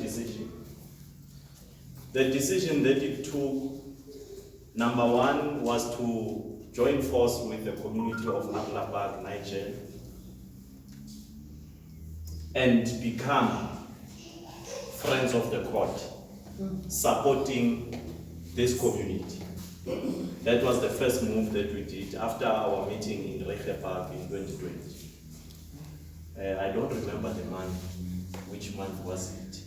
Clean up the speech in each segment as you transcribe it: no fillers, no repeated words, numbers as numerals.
decision. The decision that it took, number one, was to join force with the Community of Alra Park, Nigel, and become friends of the court, supporting this community. That was the first move that we did after our meeting in Alra Park in 2020. I don't remember the month, which month was it.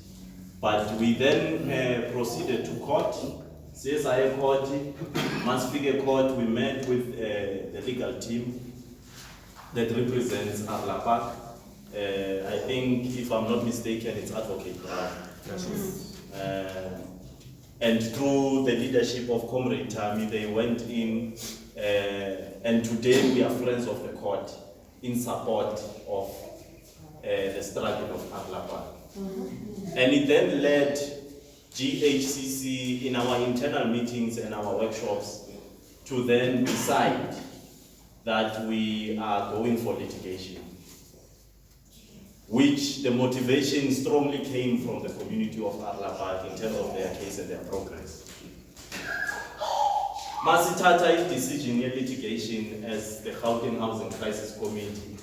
But we then proceeded to court, CSI court, Mansfield court. We met with the legal team that represents Alra Park. I think, if I'm not mistaken, it's Advocate. And through the leadership of Comrade Tami, they went in, and today we are friends of the court in support of the struggle of Alra Park. And it then led GHCC in our internal meetings and our workshops to then decide that we are going for litigation, which the motivation strongly came from the Community of Alra Park in terms of their case and their progress. Masitata decision in litigation as the Gauteng Housing Crisis Committee.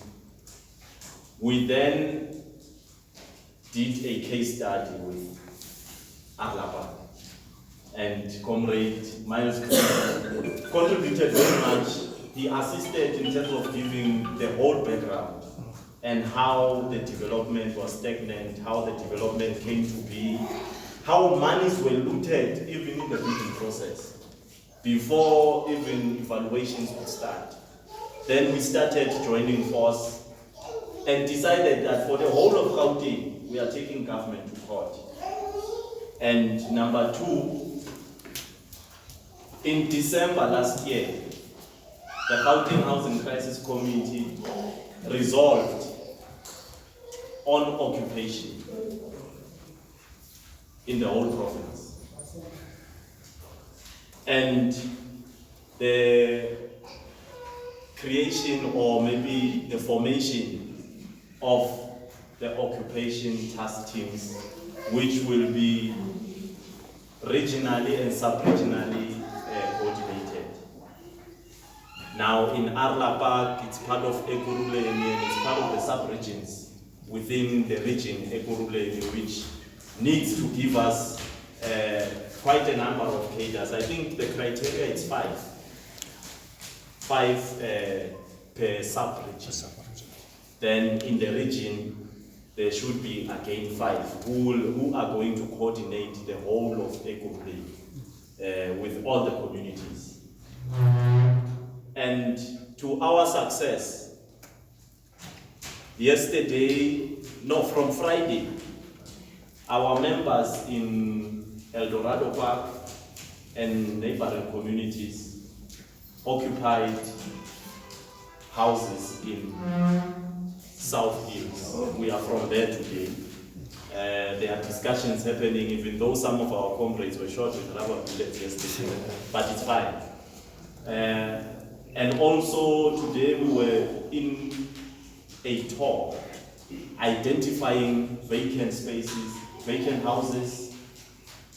We then did a case study with Alra Park, and Comrade Miles contributed very much. He assisted in terms of giving the whole background and how the development was stagnant, how the development came to be, how monies were looted even in the bidding process before even evaluations would start. Then we started joining force and decided that for the whole of Gauteng, we are taking government to court. And number two, in December last year, the Gauteng Housing Crisis Committee resolved on occupation in the whole province. And the creation, or maybe the formation of the occupation task teams, which will be regionally and sub-regionally coordinated. Now in Alra Park, it's part of Ekurhuleni, and it's part of the sub-regions within the region Ekurhuleni, which needs to give us quite a number of cadres. I think the criteria is five per sub-region. Then in the region, there should be again 5 who are going to coordinate the whole of Ekurhuleni with all the communities. And to our success, from Friday, our members in El Dorado Park and neighboring communities occupied houses in South Hills. We are from there today. There are discussions happening, even though some of our comrades were shot with rubber bullets yesterday, but it's fine. And also today we were in a tour identifying vacant spaces, vacant houses,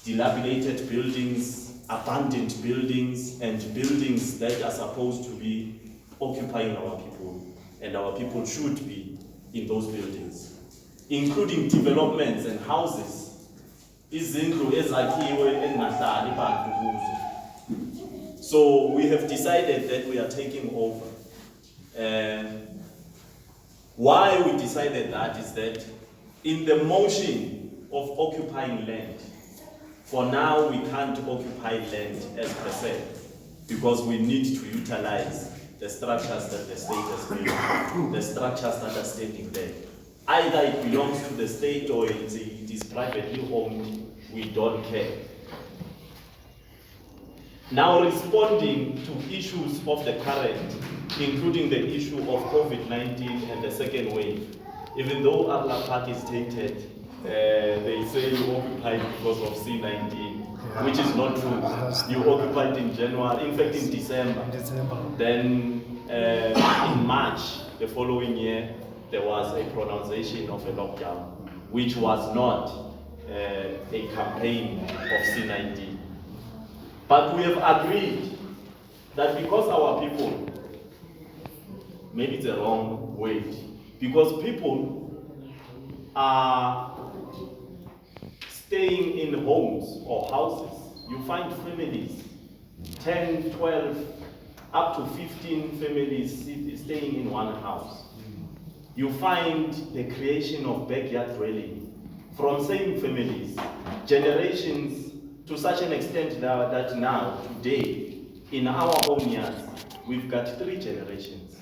dilapidated buildings, abandoned buildings, and buildings that are supposed to be occupying our people, and our people should be in those buildings, including developments and houses. So we have decided that we are taking over. Why we decided that is that in the motion of occupying land, for now we can't occupy land as per se, because we need to utilize the structures that the state has built, the structures that are standing there. Either it belongs to the state or it is privately owned, we don't care. Now, responding to issues of the current, including the issue of COVID-19 and the second wave, even though Alra Park is tainted, they say you occupied because of C-19, which is not true. You occupied in January, in fact in December. Then in March, the following year, there was a pronunciation of a lockdown, which was not a campaign of CNID. But we have agreed that because our people, maybe it's a wrong word, because people are staying in homes or houses. You find families, 10, 12, up to 15 families staying in one house. You find the creation of backyard dwelling from same families, generations, to such an extent that now, today, in our own yards, we've got 3 generations